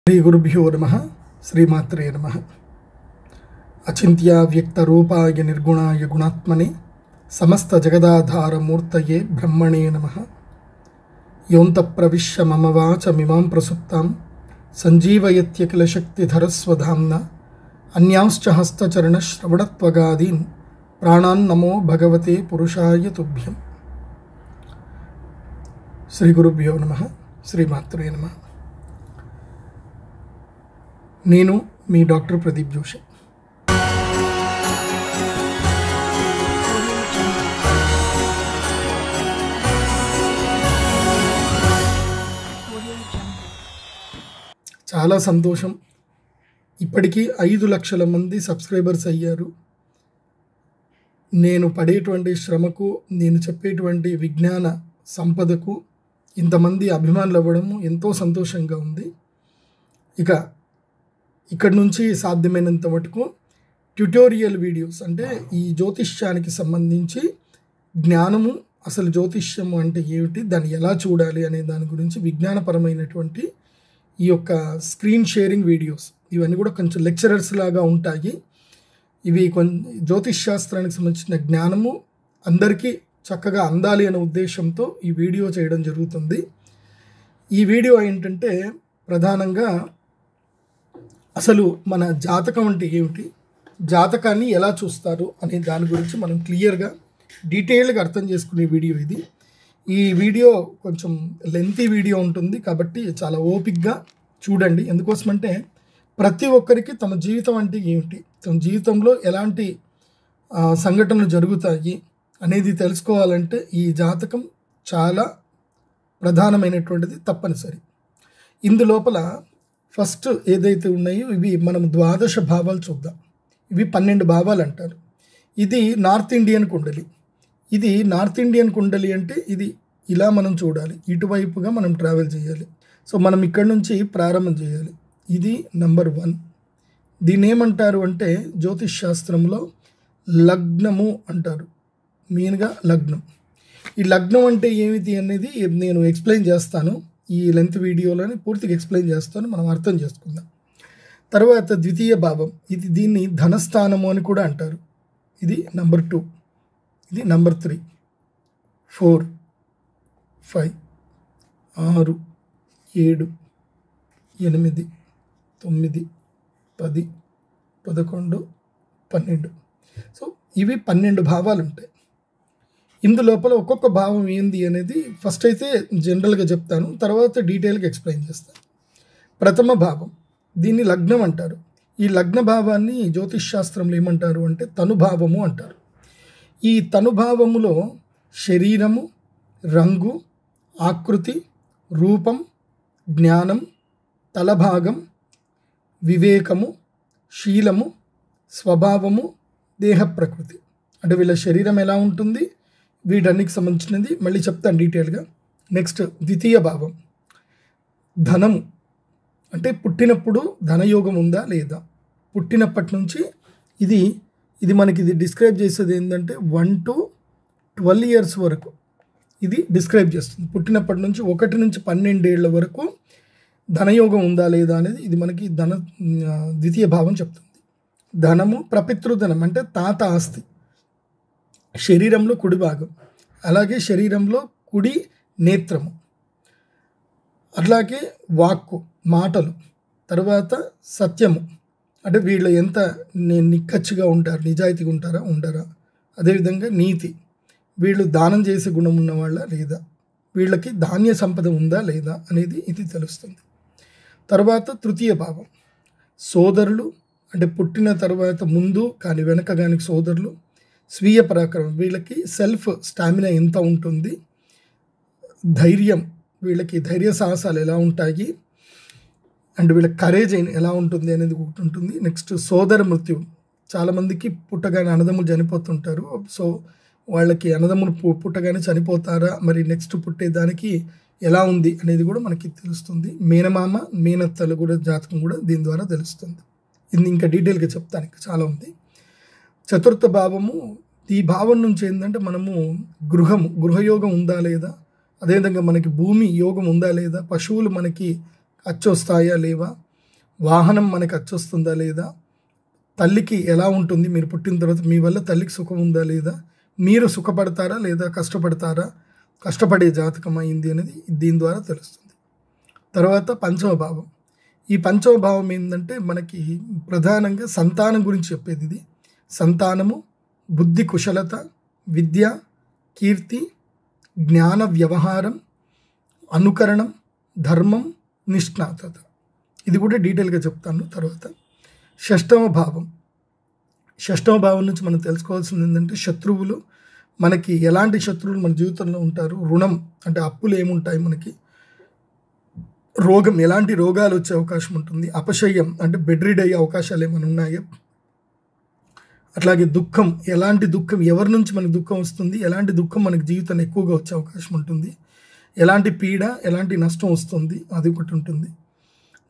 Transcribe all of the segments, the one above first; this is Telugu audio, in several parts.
శ్రీ గురుభ్యో నమః. శ్రీమాత్రే నమః. అచింత్య వ్యక్త రూపాయ నిర్గుణాయ గుణాత్మనే సమస్త జగదాధారమూర్తయే బ్రహ్మణే నమః. యోంత ప్రవిశ్య మమ వాచమిమాం ప్రసుప్తాం సంజీవయత్యఖిల శక్తిధరస్వధామ్న అన్యాంశ్చ హస్తచరణశ్రవణత్వగాదీన్ ప్రాణాన్ నమో భగవతే పురుషాయ తుభ్యం. శ్రీ గురుభ్యో నమః. శ్రీమాత్రే నమః. నేను మీ డాక్టర్ ప్రదీప్ జోషి. చాలా సంతోషం. ఇప్పటికీ 5 లక్షల మంది సబ్స్క్రైబర్స్ అయ్యారు. నేను పడేటువంటి శ్రమకు, నేను చెప్పేటువంటి విజ్ఞాన సంపదకు ఇంతమంది అభిమానులు అవ్వడము ఎంతో సంతోషంగా ఉంది. ఇక్కడ నుంచి సాధ్యమైనంత మటుకు ట్యుటోరియల్ వీడియోస్, అంటే ఈ జ్యోతిష్యానికి సంబంధించి జ్ఞానము, అసలు జ్యోతిష్యము అంటే ఏమిటి, దాన్ని ఎలా చూడాలి అనే దాని గురించి విజ్ఞానపరమైనటువంటి ఈ యొక్క స్క్రీన్ షేరింగ్ వీడియోస్, ఇవన్నీ కూడా కొంచెం లెక్చరర్స్ లాగా ఉంటాయి. ఇవి జ్యోతిష్ శాస్త్రానికి సంబంధించిన జ్ఞానము అందరికీ చక్కగా అందాలి అనే ఉద్దేశంతో ఈ వీడియో చేయడం జరుగుతుంది. ఈ వీడియో ఏంటంటే ప్రధానంగా అసలు మన జాతకం అంటే ఏమిటి, జాతకాన్ని ఎలా చూస్తారు అనే దాని గురించి మనం క్లియర్గా డీటెయిల్గా అర్థం చేసుకునే వీడియో ఇది. ఈ వీడియో కొంచెం లెంతీ వీడియో ఉంటుంది కాబట్టి చాలా ఓపిక్గా చూడండి. ఎందుకోసమంటే ప్రతి ఒక్కరికి తమ జీవితం అంటే ఏమిటి, తమ జీవితంలో ఎలాంటి సంఘటనలు జరుగుతాయి అనేది తెలుసుకోవాలంటే ఈ జాతకం చాలా ప్రధానమైనటువంటిది, తప్పనిసరి. ఇందులోపల ఫస్ట్ ఏదైతే ఉన్నాయో ఇవి మనం ద్వాదశ భావాలు చూద్దాం. ఇవి 12 భావాలు అంటారు. ఇది నార్త్ ఇండియన్ కుండలి. ఇది నార్త్ ఇండియన్ కుండలి అంటే ఇది ఇలా మనం చూడాలి, ఇటువైపుగా మనం ట్రావెల్ చేయాలి. సో మనం ఇక్కడ నుంచి ప్రారంభం చేయాలి. ఇది నంబర్ 1. దీన్ని ఏమంటారు అంటే జ్యోతిష్ శాస్త్రంలో లగ్నము అంటారు. మెయిన్గా లగ్నం. ఈ లగ్నం అంటే ఏమిటి అనేది నేను ఎక్స్ప్లెయిన్ చేస్తాను. ఈ లెంత్ వీడియోలోనే పూర్తిగా ఎక్స్ప్లెయిన్ చేస్తాను, మనం అర్థం చేసుకుందాం. తర్వాత ద్వితీయ భావం, దీన్ని ధనస్థానము అని కూడా అంటారు. ఇది నంబర్ 2. ఇది నంబర్ 3, 4, 5, 6, 7, 8, 9, 10, 11, 12. సో ఇవి 12 భావాలు ఉంటాయి. ఇందులోపల ఒక్కొక్క భావం ఏంది అనేది ఫస్ట్ అయితే జనరల్గా చెప్తాను, తర్వాత డీటెయిల్గా ఎక్స్ప్లెయిన్ చేస్తాను. ప్రథమ భావం, దీన్ని లగ్నం అంటారు. ఈ లగ్న భావాన్ని జ్యోతిష్ శాస్త్రంలో ఏమంటారు అంటే తనుభావము అంటారు. ఈ తనుభావములో శరీరము, రంగు, ఆకృతి, రూపం, జ్ఞానం, తలభాగం, వివేకము, శీలము, స్వభావము, దేహ ప్రకృతి, అంటే వీళ్ళ శరీరం ఎలా ఉంటుంది, వీటన్నికి సంబంధించినది మళ్ళీ చెప్తాను డీటెయిల్గా. నెక్స్ట్ ద్వితీయ భావం, ధనము, అంటే పుట్టినప్పుడు ధనయోగం ఉందా లేదా, పుట్టినప్పటి నుంచి ఇది మనకి డిస్క్రైబ్ చేసేది ఏంటంటే 1 to 12 years వరకు ఇది డిస్క్రైబ్ చేస్తుంది. పుట్టినప్పటి నుంచి 1 నుంచి 12 ఏళ్ల వరకు ధనయోగం ఉందా లేదా అనేది ఇది మనకి ద్వితీయ భావం చెప్తుంది. ధనము, ప్రపితృధనం అంటే తాత ఆస్తి, శరీరంలో కుడి భాగం, అలాగే శరీరంలో కుడి నేత్రము, అట్లాగే వాక్కు, మాటలు, తర్వాత సత్యము, అంటే వీళ్ళు ఎంత నిక్కచ్చిగా ఉంటారు, నిజాయితీగా ఉంటారా ఉండరా, అదేవిధంగా నీతి, వీళ్ళు దానం చేసే గుణం ఉన్నవాళ్ళ లేదా, వీళ్ళకి ధాన్య సంపద ఉందా లేదా అనేది ఇది తెలుస్తుంది. తర్వాత తృతీయ భావం, సోదరులు, అంటే పుట్టిన తర్వాత ముందు కానీ వెనక కానీ సోదరులు, స్వీయ పరాక్రమం, వీళ్ళకి సెల్ఫ్ స్టామినా ఎంత ఉంటుంది, ధైర్యం, వీళ్ళకి ధైర్య సాహసాలు ఎలా ఉంటాయి, అండ్ వీళ్ళ కరేజ్ ఎలా ఉంటుంది అనేది ఒకటి ఉంటుంది. నెక్స్ట్ సోదర మృత్యు, చాలామందికి పుట్టగానే అన్నదమ్ములు చనిపోతుంటారు. సో వాళ్ళకి అన్నదమ్ములు పుట్టగానే చనిపోతారా, మరి నెక్స్ట్ పుట్టేదానికి ఎలా ఉంది అనేది కూడా మనకి తెలుస్తుంది. మేనమామ, మేనత్తలు కూడా జాతకం కూడా దీని ద్వారా తెలుస్తుంది. ఇది ఇంకా డీటెయిల్గా చెప్తాను, ఇంకా చాలా ఉంది. చతుర్థ భావము, ఈ భావం నుంచి ఏంటంటే మనము గృహయోగం ఉందా లేదా, అదేవిధంగా మనకి భూమి యోగం ఉందా లేదా, పశువులు మనకి అచ్చొస్తాయా లేవా, వాహనం మనకి అచ్చొస్తుందా లేదా, తల్లికి ఎలా ఉంటుంది మీరు పుట్టిన తర్వాత, మీ వల్ల తల్లికి సుఖం ఉందా లేదా, మీరు సుఖపడతారా లేదా కష్టపడతారా, కష్టపడే జాతకం అయింది అనేది దీని ద్వారా తెలుస్తుంది. తర్వాత పంచమ భావం. ఈ పంచమ భావం ఏంటంటే మనకి ప్రధానంగా సంతానం గురించి చెప్పేది. ఇది సంతానము, బుద్ధి కుశలత, విద్య, కీర్తి, జ్ఞాన వ్యవహారం, అనుకరణం, ధర్మం, నిష్ణాతత. ఇది కూడా డీటెయిల్గా చెప్తాను తర్వాత. షష్టమ భావం. షష్టమ భావం నుంచి మనం తెలుసుకోవాల్సింది ఏంటంటే శత్రువులు, మనకి ఎలాంటి శత్రువులు మన జీవితంలో ఉంటారు, రుణం అంటే అప్పులు ఏముంటాయి మనకి, రోగం ఎలాంటి రోగాలు వచ్చే అవకాశం ఉంటుంది, అపశయ్యం అంటే బెడ్ రీడ్ అయ్యే అవకాశాలు ఏమైనా ఉన్నాయో, అట్లాగే దుఃఖం, ఎలాంటి దుఃఖం, ఎవరి నుంచి మనకు దుఃఖం వస్తుంది, ఎలాంటి దుఃఖం మనకి జీవితంలో ఎక్కువగా వచ్చే అవకాశం ఉంటుంది, ఎలాంటి పీడ, ఎలాంటి నష్టం వస్తుంది, అది ఒకటి ఉంటుంది.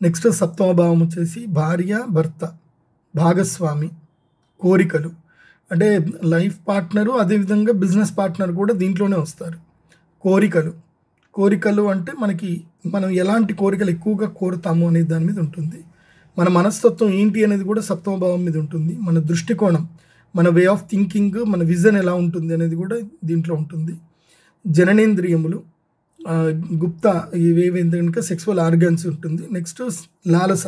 నెక్స్ట్ సప్తమ భావం వచ్చేసి భార్య, భర్త, భాగస్వామి, కోరికలు అంటే లైఫ్ పార్ట్నరు, అదేవిధంగా బిజినెస్ పార్ట్నర్ కూడా దీంట్లోనే వస్తారు. కోరికలు అంటే మనం ఎలాంటి కోరికలు ఎక్కువగా కోరుతాము అనే దాని మీద ఉంటుంది. మన మనస్తత్వం ఏంటి అనేది కూడా సప్తమ భావం మీద ఉంటుంది. మన దృష్టికోణం, మన వే ఆఫ్ థింకింగ్, మన విజన్ ఎలా ఉంటుంది అనేది కూడా దీంట్లో ఉంటుంది. జననేంద్రియములు, గుప్త ఇవేవి కనుక సెక్సువల్ ఆర్గన్స్ ఉంటుంది. నెక్స్ట్ లాలస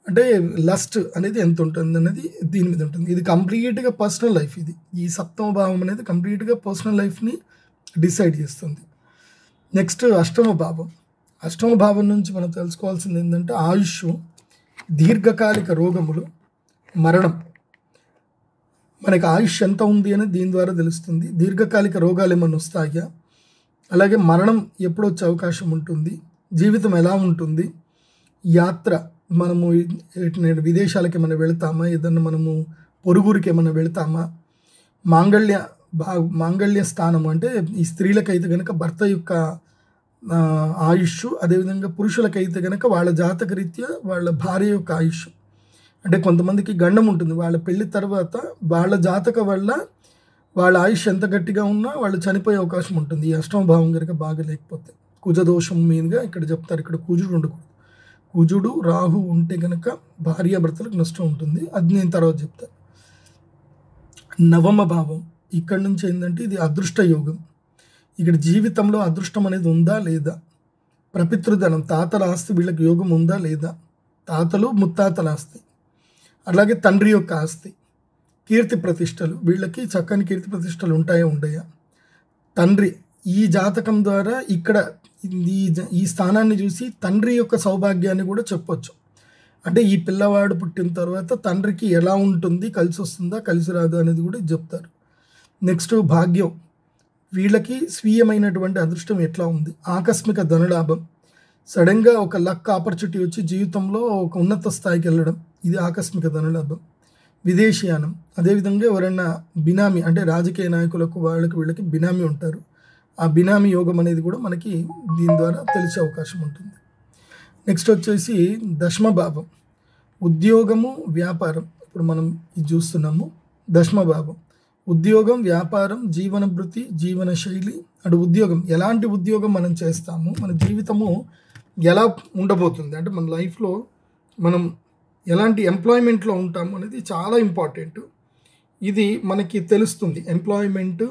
అంటే లస్ట్ అనేది ఎంత ఉంటుంది అనేది దీని మీద ఉంటుంది. ఇది కంప్లీట్గా పర్సనల్ లైఫ్. ఈ సప్తమ భావం అనేది కంప్లీట్గా పర్సనల్ లైఫ్ని డిసైడ్ చేస్తుంది. నెక్స్ట్ అష్టమ భావం. అష్టమ భావం నుంచి మనం తెలుసుకోవాల్సింది ఏంటంటే ఆయుష్, దీర్ఘకాలిక రోగములు, మరణం. మనకి ఆయుష్ ఎంత ఉంది అనేది దీని ద్వారా తెలుస్తుంది. దీర్ఘకాలిక రోగాలు ఏమైనా వస్తాయా, అలాగే మరణం ఎప్పుడు వచ్చే అవకాశం ఉంటుంది, జీవితం ఎలా ఉంటుంది, యాత్ర, మనము విదేశాలకు ఏమైనా వెళతామా, ఏదన్నా మనము పొరుగురికి ఏమైనా వెళతామా, మాంగళ్య స్థానం అంటే ఈ స్త్రీలకైతే కనుక భర్త యొక్క ఆయుష్, అదేవిధంగా పురుషులకైతే కనుక వాళ్ళ జాతకరీత్యా వాళ్ళ భార్య యొక్క ఆయుష్. అంటే కొంతమందికి గండం ఉంటుంది, వాళ్ళ పెళ్లి తర్వాత వాళ్ళ జాతక వల్ల వాళ్ళ ఆయుష్ ఎంత గట్టిగా ఉన్నా వాళ్ళు చనిపోయే అవకాశం ఉంటుంది. ఈ అష్టమ భావం కనుక బాగా లేకపోతే. కుజదోషం మెయిన్గా ఇక్కడ చెప్తారు. ఇక్కడ కుజుడు ఉండకూడదు. కుజుడు, రాహు ఉంటే కనుక భార్యాభర్తలకు నష్టం ఉంటుంది. అది నేను తర్వాత చెప్తాను. నవమ భావం. ఇక్కడ నుంచి ఏంటంటే ఇది అదృష్ట యోగం. ఇక్కడ జీవితంలో అదృష్టం అనేది ఉందా లేదా, ప్రపితృధనం, తాతల ఆస్తి వీళ్ళకి యోగం ఉందా లేదా, తాతలు ముత్తాతల ఆస్తి, అలాగే తండ్రి యొక్క ఆస్తి, కీర్తి ప్రతిష్టలు, వీళ్ళకి చక్కని కీర్తి ప్రతిష్టలు ఉంటాయా ఉండయా, తండ్రి ఈ జాతకం ద్వారా ఇక్కడ ఈ స్థానాన్ని చూసి తండ్రి యొక్క సౌభాగ్యాన్ని కూడా చెప్పొచ్చు. అంటే ఈ పిల్లవాడు పుట్టిన తర్వాత తండ్రికి ఎలా ఉంటుంది, కలిసి వస్తుందా కలిసి రాదా అనేది కూడా చెప్తారు. నెక్స్ట్ భాగ్యం, వీళ్ళకి స్వీయమైనటువంటి అదృష్టం ఎట్లా ఉంది, ఆకస్మిక ధనలాభం, సడన్గా ఒక లక్ ఆపర్చునిటీ వచ్చి జీవితంలో ఒక ఉన్నత స్థాయికి వెళ్ళడం, ఇది ఆకస్మిక ధనలాభం. విదేశీయానం, అదేవిధంగా ఎవరైనా బినామీ అంటే రాజకీయ నాయకులకు వీళ్ళకి బినామీ ఉంటారు. ఆ బినామీ యోగం అనేది కూడా మనకి దీని ద్వారా తెలిసే అవకాశం ఉంటుంది. నెక్స్ట్ వచ్చేసి దశమ భావం, ఉద్యోగము, వ్యాపారం. ఇప్పుడు మనం ఇది చూస్తున్నాము. దశమ భావం ఉద్యోగం, వ్యాపారం, జీవన భృతి, జీవన శైలి. అంటే ఉద్యోగం, ఎలాంటి ఉద్యోగం మనం చేస్తాము, మన జీవితము ఎలా ఉండబోతుంది, అంటే మన లైఫ్లో మనం ఎలాంటి ఎంప్లాయ్మెంట్లో ఉంటాము అనేది చాలా ఇంపార్టెంట్. ఇది మనకి తెలుస్తుంది. ఎంప్లాయ్మెంట్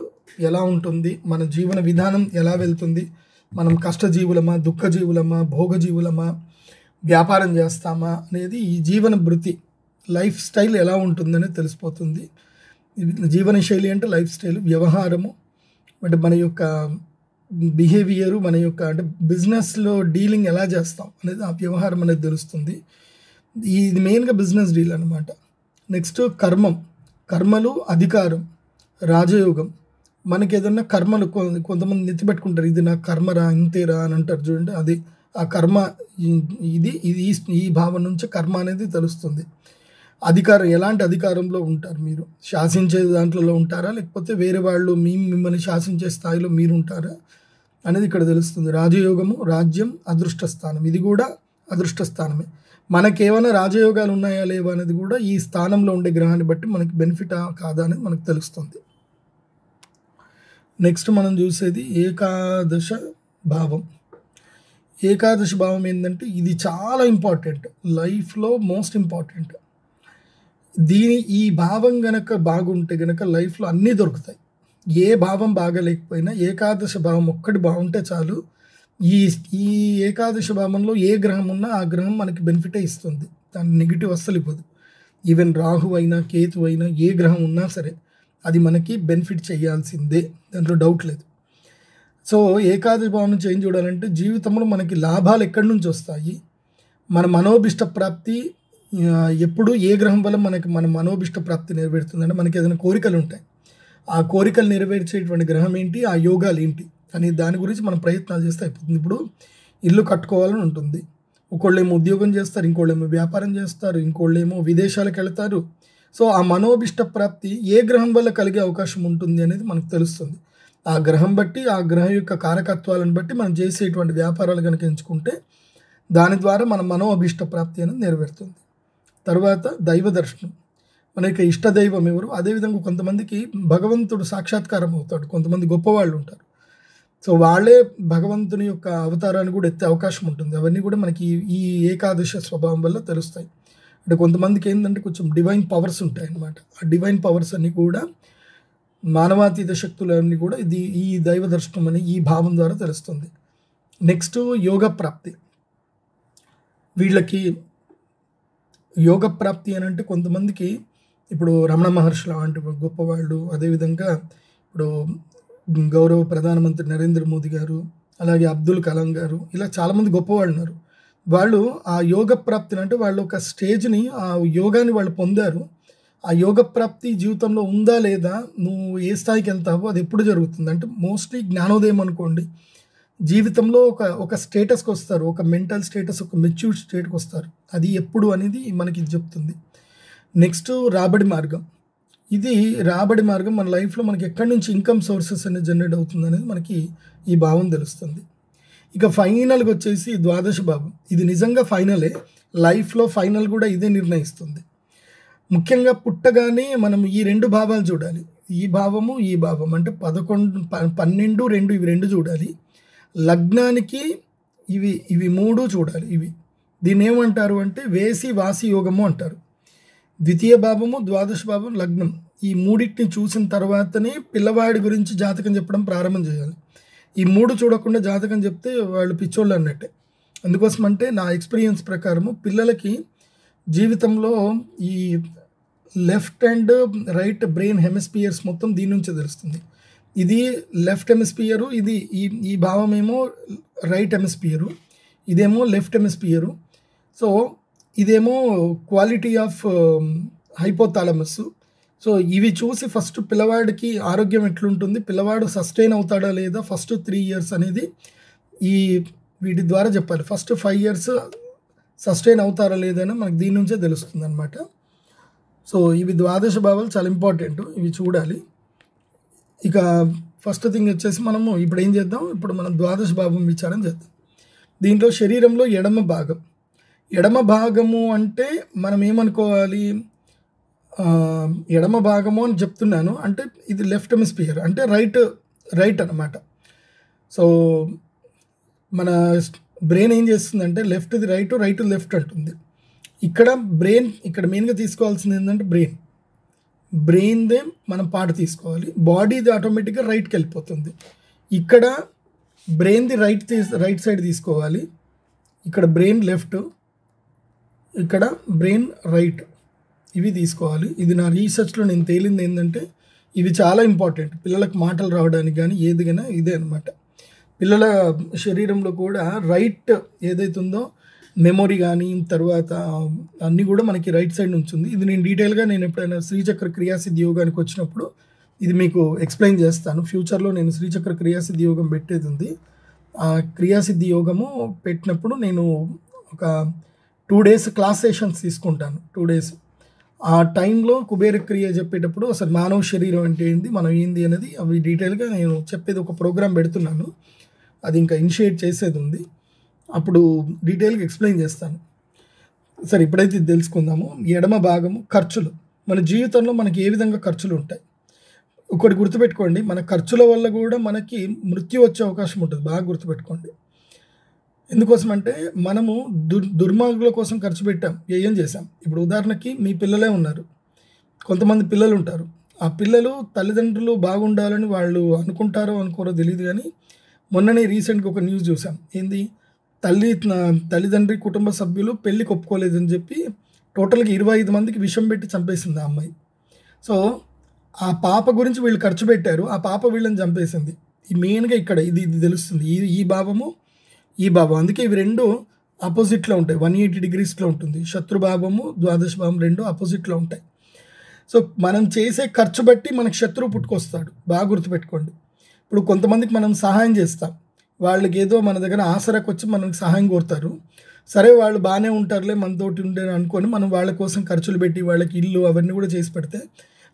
ఎలా ఉంటుంది, మన జీవన విధానం ఎలా వెళ్తుంది, మనం కష్టజీవులమా, దుఃఖజీవులమా, భోగజీవులమా, వ్యాపారం చేస్తామా అనేది ఈ జీవన భృతి, లైఫ్ స్టైల్ ఎలా ఉంటుందనేది తెలిసిపోతుంది. జీవన శైలి అంటే లైఫ్ స్టైల్, వ్యవహారము అంటే మన యొక్క బిహేవియరు, మన యొక్క అంటే బిజినెస్లో డీలింగ్ ఎలా చేస్తాం అనేది ఆ వ్యవహారం అనేది తెలుస్తుంది. ఇది మెయిన్గా బిజినెస్ డీల్ అనమాట. నెక్స్ట్ కర్మలు, అధికారం, రాజయోగం. మనకి ఏదన్నా కర్మలు కొంతమంది నెత్తిపెట్టుకుంటారు, ఇది నా కర్మరా, ఇంతేరా అని అంటారు చూడండి. అది ఆ కర్మ, ఇది ఈ భావం నుంచి కర్మ అనేది తెలుస్తుంది. అధికారం, ఎలాంటి అధికారంలో ఉంటారు మీరు, శాసించే దాంట్లో ఉంటారా, లేకపోతే వేరే వాళ్ళు మిమ్మల్ని శాసించే స్థాయిలో మీరు ఉంటారా అనేది ఇక్కడ తెలుస్తుంది. రాజయోగము, రాజ్యం, అదృష్ట స్థానం, ఇది కూడా అదృష్ట స్థానమే. మనకేమైనా రాజయోగాలు ఉన్నాయా లేవా అనేది కూడా ఈ స్థానంలో ఉండే గ్రహాన్ని బట్టి మనకి బెనిఫిటా కాదా అనేది మనకు తెలుస్తుంది. నెక్స్ట్ మనం చూసేది ఏకాదశ భావం. ఏకాదశి భావం ఏంటంటే ఇది చాలా ఇంపార్టెంట్, లైఫ్లో మోస్ట్ ఇంపార్టెంట్. ఈ భావం గనక బాగుంటే గనక లైఫ్లో అన్నీ దొరుకుతాయి. ఏ భావం బాగలేకపోయినా ఏకాదశి భావం ఒక్కటి బాగుంటే చాలు. ఈ ఈ ఏకాదశి భావంలో ఏ గ్రహం ఉన్నా ఆ గ్రహం మనకి బెనిఫిటే ఇస్తుంది, దాని నెగిటివ్ అస్సలు ఇవ్వదు. ఈవెన్ రాహు అయినా కేతు అయినా ఏ గ్రహం ఉన్నా సరే అది మనకి బెనిఫిట్ చేయాల్సిందే, దాంట్లో డౌట్ లేదు. సో ఏకాదశి భావం నుంచి ఏం చూడాలంటే జీవితంలో మనకి లాభాలు ఎక్కడి నుంచి వస్తాయి, మన మనోభిష్ట ప్రాప్తి ఎప్పుడు ఏ గ్రహం వల్ల మన మనోభిష్ట ప్రాప్తి నెరవేరుతుందంటే మనకి ఏదైనా కోరికలు ఉంటాయి, ఆ కోరికలు నెరవేర్చేటువంటి గ్రహం ఏంటి, ఆ యోగాలు ఏంటి అని దాని గురించి మనం ప్రయత్నాలు చేస్తే అయిపోతుంది. ఇప్పుడు ఇల్లు కట్టుకోవాలని ఉంటుంది, ఒకళ్ళేమో ఉద్యోగం చేస్తారు, ఇంకోళ్ళేమో వ్యాపారం చేస్తారు, ఇంకోళ్ళేమో విదేశాలకు వెళ్తారు. సో ఆ మనోభిష్ట ప్రాప్తి ఏ గ్రహం వల్ల కలిగే అవకాశం ఉంటుంది అనేది మనకు తెలుస్తుంది. ఆ గ్రహం బట్టి, ఆ గ్రహం యొక్క కారకత్వాలను బట్టి మనం చేసేటువంటి వ్యాపారాలు కనుక ఎంచుకుంటే దాని ద్వారా మన మనోభిష్ట ప్రాప్తి అనేది నెరవేరుతుంది. తర్వాత దైవ దర్శనం, మన యొక్క ఇష్టదైవం ఎవరు, అదేవిధంగా కొంతమందికి భగవంతుడు సాక్షాత్కారం అవుతాడు, కొంతమంది గొప్పవాళ్ళు ఉంటారు. సో వాళ్ళే భగవంతుని యొక్క అవతారాన్ని కూడా ఎత్తే అవకాశం ఉంటుంది. అవన్నీ కూడా మనకి ఈ ఏకాదశ స్వభావం వల్ల తెలుస్తాయి. అంటే కొంతమందికి ఏంటంటే కొంచెం డివైన్ పవర్స్ ఉంటాయి అన్నమాట. ఆ డివైన్ పవర్స్ అన్నీ కూడా మానవాతీత శక్తులన్నీ కూడా ఈ దైవ దర్శనం అని ఈ భావం ద్వారా తెలుస్తుంది. నెక్స్ట్ యోగ ప్రాప్తి. వీళ్ళకి యోగ ప్రాప్తి అని అంటే కొంతమందికి ఇప్పుడు రమణ మహర్షి లాంటి గొప్పవాళ్ళు, అదేవిధంగా ఇప్పుడు గౌరవ ప్రధానమంత్రి నరేంద్ర మోదీ గారు, అలాగే అబ్దుల్ కలాం గారు, ఇలా చాలామంది గొప్పవాళ్ళు ఉన్నారు. వాళ్ళు ఆ యోగ ప్రాప్తిని అంటే వాళ్ళు ఒక స్టేజ్ని, ఆ యోగాన్ని వాళ్ళు పొందారు. ఆ యోగ ప్రాప్తి జీవితంలో ఉందా లేదా, నువ్వు ఏ స్థాయికి వెళ్తావో అది ఎప్పుడు జరుగుతుంది అంటే మోస్ట్లీ జ్ఞానోదయం అనుకోండి, జీవితంలో ఒక స్టేటస్కి వస్తారు, ఒక మెంటల్ స్టేటస్, ఒక మెచ్యూర్డ్ స్టేట్కి వస్తారు. అది ఎప్పుడు అనేది మనకి చెప్తుంది. నెక్స్ట్ రాబడి మార్గం. ఇది రాబడి మార్గం మన లైఫ్లో మనకి ఎక్కడి నుంచి ఇన్కమ్ సోర్సెస్ అనేది జనరేట్ అవుతుంది అనేది మనకి ఈ భావం తెలుస్తుంది. ఇక ఫైనల్గా వచ్చేసి ద్వాదశ భావం. ఇది నిజంగా ఫైనలే, లైఫ్లో ఫైనల్ కూడా ఇదే నిర్ణయిస్తుంది. ముఖ్యంగా పుట్టగానే మనం ఈ రెండు భావాలు చూడాలి, ఈ భావము ఈ భావం అంటే 11, 12, 2 ఇవి రెండు చూడాలి. లగ్నానికి ఇవి మూడు చూడాలి. దీన్ని ఏమంటారు అంటే వేసి వాసి యోగము అంటారు. ద్వితీయ భావము, ద్వాదశ భావం, లగ్నం, ఈ మూడింటిని చూసిన తర్వాతనే పిల్లవాడి గురించి జాతకం చెప్పడం ప్రారంభం చేయాలి. ఈ మూడు చూడకుండా జాతకం చెప్తే వాళ్ళు పిచ్చోళ్ళు అన్నట్టే. అందుకోసం అంటే నా ఎక్స్పీరియన్స్ ప్రకారము పిల్లలకి జీవితంలో ఈ left and right brain hemispheres మొత్తం దీని నుంచే తెలుస్తుంది. ఇది లెఫ్ట్ హెమిస్పియరు, ఇది ఈ భావం ఏమో రైట్ హెమిస్పియరు, ఇదేమో లెఫ్ట్ హెమిస్పియరు. సో ఇదేమో క్వాలిటీ ఆఫ్ హైపోథాలమస్. సో ఇవి చూసి ఫస్ట్ పిల్లవాడికి ఆరోగ్యం ఎట్లుంటుంది, పిల్లవాడు సస్టైన్ అవుతాడా లేదా ఫస్ట్ 3 years అనేది వీటి ద్వారా చెప్పాలి. ఫస్ట్ 5 years సస్టైన్ అవుతారా లేదని మనకు దీని నుంచే తెలుస్తుంది అనమాట. సో ఇవి ద్వాదశ భావాలు చాలా ఇంపార్టెంట్, ఇవి చూడాలి. ఇక ఫస్ట్ థింగ్ వచ్చేసి మనము ఇప్పుడు ఏం చేద్దాం, ఇప్పుడు మనం ద్వాదశ భావం విచారం చేద్దాం. దీంట్లో శరీరంలో ఎడమ భాగము అంటే మనం ఏమనుకోవాలి, ఎడమ భాగము అని చెప్తున్నాను అంటే ఇది లెఫ్ట్ హెమిస్పియర్ అంటే రైట్ అనమాట. సో మన బ్రెయిన్ ఏం చేస్తుందంటే లెఫ్ట్ది రైట్ లెఫ్ట్ అంటుంది. ఇక్కడ మెయిన్గా తీసుకోవాల్సింది ఏంటంటే బ్రెయిన్దే మనం పార్ట్ తీసుకోవాలి, బాడీది ఆటోమేటిక్గా రైట్కి వెళ్ళిపోతుంది. ఇక్కడ బ్రెయిన్ది రైట్ సైడ్ తీసుకోవాలి, ఇక్కడ బ్రెయిన్ లెఫ్ట్, ఇక్కడ బ్రెయిన్ రైట్, ఇవి తీసుకోవాలి. ఇది నా రీసెర్చ్లో నేను తేలింది ఏంటంటే ఇవి చాలా ఇంపార్టెంట్ పిల్లలకు మాటలు రావడానికి కానీ ఏదిగైనా ఇదే అనమాట. పిల్లల శరీరంలో కూడా రైట్ ఏదైతే ఉందో మెమొరీ కానీ తర్వాత అన్నీ కూడా మనకి రైట్ సైడ్ నుంచి ఉంది. ఇది నేను డీటెయిల్గా ఎప్పుడైనా శ్రీచక్ర క్రియాసిద్ధి యోగానికి వచ్చినప్పుడు ఇది మీకు ఎక్స్ప్లెయిన్ చేస్తాను. ఫ్యూచర్లో నేను శ్రీచక్ర క్రియాసిద్ధి యోగం పెట్టేది ఉంది. ఆ క్రియాసిద్ధి యోగము పెట్టినప్పుడు నేను ఒక 2 days క్లాస్ సెషన్స్ తీసుకుంటాను. 2 days ఆ టైంలో కుబేర క్రియ చెప్పేటప్పుడు అసలు మానవ శరీరం అంటే ఏంటి, మనం ఏంది అనేది అవి డీటెయిల్గా నేను చెప్పేది ఒక ప్రోగ్రామ్ పెడుతున్నాను. అది ఇంకా ఇనిషియేట్ చేసేది ఉంది, అప్పుడు డీటెయిల్గా ఎక్స్ప్లెయిన్ చేస్తాను. సరే ఇప్పుడైతే ఇది తెలుసుకుందాము. ఎడమ భాగము ఖర్చులు. మన జీవితంలో మనకి ఏ విధంగా ఖర్చులు ఉంటాయి ఒకటి గుర్తుపెట్టుకోండి, మన ఖర్చుల వల్ల కూడా మనకి మృత్యు వచ్చే అవకాశం ఉంటుంది, బాగా గుర్తుపెట్టుకోండి. ఎందుకోసం అంటే మనము దుర్మార్గుల కోసం ఖర్చు పెట్టాం, వ్యయం చేశాం. ఇప్పుడు ఉదాహరణకి మీ పిల్లలే ఉన్నారు, కొంతమంది పిల్లలు ఉంటారు. ఆ పిల్లలు తల్లిదండ్రులు బాగుండాలని వాళ్ళు అనుకుంటారో అనుకోరో తెలియదు, కానీ మొన్ననే రీసెంట్గా ఒక న్యూస్ చూసాం. ఏంది, తల్లిదండ్రి కుటుంబ సభ్యులు పెళ్ళికి ఒప్పుకోలేదని చెప్పి టోటల్గా 25 మందికి విషం పెట్టి చంపేసింది ఆ అమ్మాయి. సో ఆ పాప గురించి వీళ్ళు ఖర్చు పెట్టారు, ఆ పాప వీళ్ళని చంపేసింది. ఈ మెయిన్గా ఇక్కడ ఇది తెలుస్తుంది, ఈ భావము ఈ భావం. అందుకే ఇవి రెండు ఆపోజిట్లో ఉంటాయి, 180 డిగ్రీస్లో ఉంటుంది. శత్రుభావము ద్వాదశ భావం రెండు ఆపోజిట్లో ఉంటాయి. సో మనం చేసే ఖర్చు బట్టి మనకు శత్రువు పుట్టుకొస్తాడు, బాగా గుర్తుపెట్టుకోండి. ఇప్పుడు కొంతమందికి మనం సహాయం చేస్తాం, వాళ్ళకి ఏదో మన దగ్గర ఆసరాకు వచ్చి మనకి సహాయం కోరుతారు. సరే వాళ్ళు బాగానే ఉంటారులే మనతోటి ఉండే అనుకొని మనం వాళ్ళ కోసం ఖర్చులు పెట్టి వాళ్ళకి ఇల్లు అవన్నీ కూడా చేసి పెడితే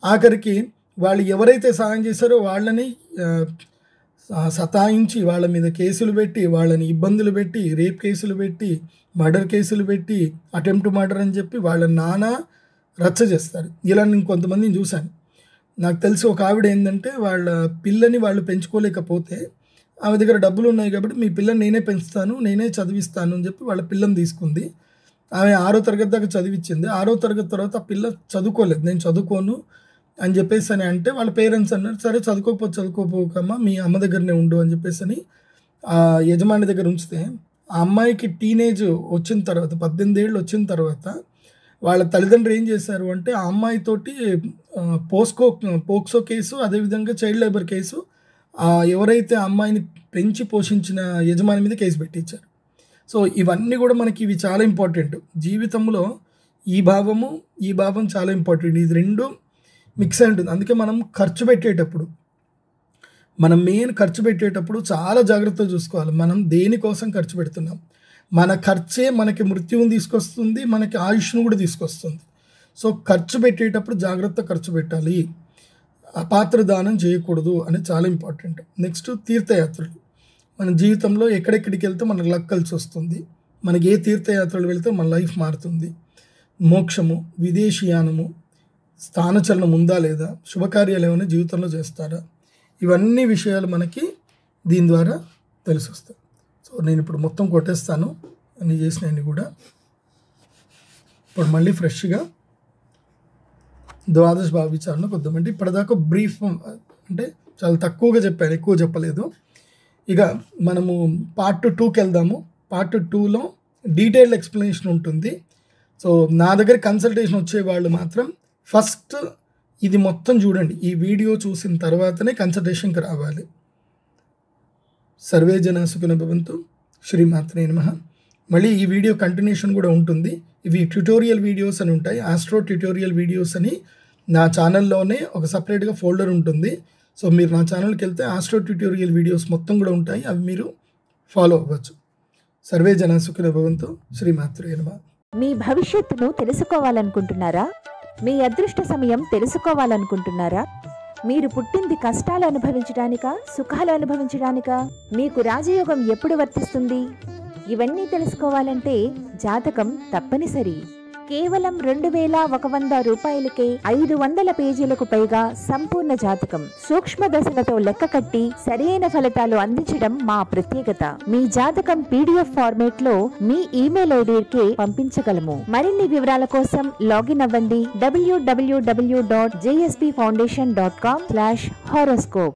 ఆఖరికి వాళ్ళు ఎవరైతే సహాయం చేశారో వాళ్ళని సతాయించి వాళ్ళ మీద కేసులు పెట్టి వాళ్ళని ఇబ్బందులు పెట్టి రేప్ కేసులు పెట్టి మర్డర్ కేసులు పెట్టి అటెంప్ట్ మర్డర్ అని చెప్పి వాళ్ళ నానా రచ్చ చేస్తారు. ఇలా నేను కొంతమందిని చూశాను. నాకు తెలిసి ఒక ఆవిడ ఏంటంటే వాళ్ళ పిల్లని వాళ్ళు పెంచుకోలేకపోతే ఆమె దగ్గర డబ్బులు ఉన్నాయి కాబట్టి మీ పిల్లని నేనే పెంచుతాను, నేనే చదివిస్తాను అని చెప్పి వాళ్ళ పిల్లని తీసుకుంది. ఆమె 6వ తరగతి దాకా చదివించింది. 6వ తరగతి తర్వాత ఆ పిల్ల చదువుకోలేదు, నేను చదువుకోను అని చెప్పేసి అని అంటే వాళ్ళ పేరెంట్స్ అన్నారు, సరే చదువుకోపోకమ్మా మీ అమ్మ దగ్గరనే ఉండు అని చెప్పేసి అని ఆ యజమాని దగ్గర ఉంచితే ఆ అమ్మాయికి టీనేజ్ వచ్చిన తర్వాత 18 ఏళ్ళు వచ్చిన తర్వాత వాళ్ళ తల్లిదండ్రులు ఏం చేశారు అంటే ఆ అమ్మాయితోటి పోక్సో కేసు, అదేవిధంగా చైల్డ్ లేబర్ కేసు ఎవరైతే అమ్మాయిని పెంచి పోషించిన యజమాని మీద కేసు పెట్టించారు. సో ఇవన్నీ కూడా మనకి ఇవి చాలా ఇంపార్టెంట్ జీవితంలో. ఈ భావం చాలా ఇంపార్టెంట్. ఇది రెండు మిక్స్ అయి ఉంటుంది. అందుకే మనం ఖర్చు పెట్టేటప్పుడు ఖర్చు పెట్టేటప్పుడు చాలా జాగ్రత్తగా చూసుకోవాలి. మనం దేనికోసం ఖర్చు పెడుతున్నాం. మన ఖర్చే మనకి మృత్యువుని తీసుకొస్తుంది, మనకి ఆయుష్ను కూడా తీసుకొస్తుంది. సో ఖర్చు పెట్టేటప్పుడు జాగ్రత్త ఖర్చు పెట్టాలి, అపాత్ర దానం చేయకూడదు అనేది చాలా ఇంపార్టెంట్. నెక్స్ట్ తీర్థయాత్రలు. మన జీవితంలో ఎక్కడెక్కడికి వెళ్తే మనకు లక్ కలిసి వస్తుంది, మనకి ఏ తీర్థయాత్రలు వెళ్తే మన లైఫ్ మారుతుంది. మోక్షము, విదేశీయానము, స్థానచలనం ఉందా లేదా, శుభకార్యాలు ఏమైనా జీవితంలో చేస్తారా, ఇవన్నీ విషయాలు మనకి దీని ద్వారా తెలిసి వస్తాయి. సో నేను ఇప్పుడు మొత్తం కొట్టేస్తాను అన్నీ చేసినవన్నీ కూడా. ఇప్పుడు మళ్ళీ ఫ్రెష్గా ద్వాదశ భావ విచారణ కొద్దాం. అంటే ఇప్పటిదాకా బ్రీఫ్ అంటే చాలా తక్కువగా చెప్పాను, ఎక్కువ చెప్పలేదు. ఇక మనము పార్ట్ 2కి వెళ్దాము. పార్ట్ 2లో డీటెయిల్డ్ ఎక్స్ప్లెనేషన్ ఉంటుంది. సో నా దగ్గర కన్సల్టేషన్ వచ్చేవాళ్ళు మాత్రం ఫస్ట్ ఇది మొత్తం చూడండి, ఈ వీడియో చూసిన తర్వాతనే కన్సల్టేషన్కి రావాలి. సర్వే జన సుఖినో భవంతు. శ్రీమాత్రే నమః. మళ్ళీ ఈ వీడియో కంటిన్యూషన్ కూడా ఉంటుంది. ఇవి ట్యుటోరియల్ వీడియోస్ అని ఉంటాయి, ఆస్ట్రో ట్యుటోరియల్ వీడియోస్ అని నా ఛానల్లోనే ఒక సపరేట్గా ఫోల్డర్ ఉంటుంది. సో మీరు నా ఛానల్కి వెళ్తే ఆస్ట్రో ట్యుటోరియల్ వీడియోస్ మొత్తం కూడా ఉంటాయి, అవి మీరు ఫాలో అవ్వచ్చు. సర్వే జన సుఖినో భవంతు. శ్రీమాత్రే నమః. మీ భవిష్యత్తును తెలుసుకోవాలనుకుంటున్నారా? మీ అదృష్ట సమయం తెలుసుకోవాలనుకుంటున్నారా? మీరు పుట్టింది కష్టాలు అనుభవించడానికా, సుఖాలు అనుభవించడానికా? మీకు రాజయోగం ఎప్పుడు వర్తిస్తుంది? ఇవన్నీ తెలుసుకోవాలంటే జాతకం తప్పనిసరి. కేవలం 2100 రూపాయలకే 500 పేజీలకు పైగా సంపూర్ణ జాతకం, సూక్ష్మ దశలతో లెక్క కట్టి సరైన ఫలితాలు అందించడం మా ప్రత్యేకత. మీ జాతకం PDF ఫార్మేట్ లో మీ ఈమెయిల్ ఐడికి పంపించగలము. మరిన్ని వివరాల కోసం లాగిన్ అవ్వండి www.jspfoundation.com/horoscope.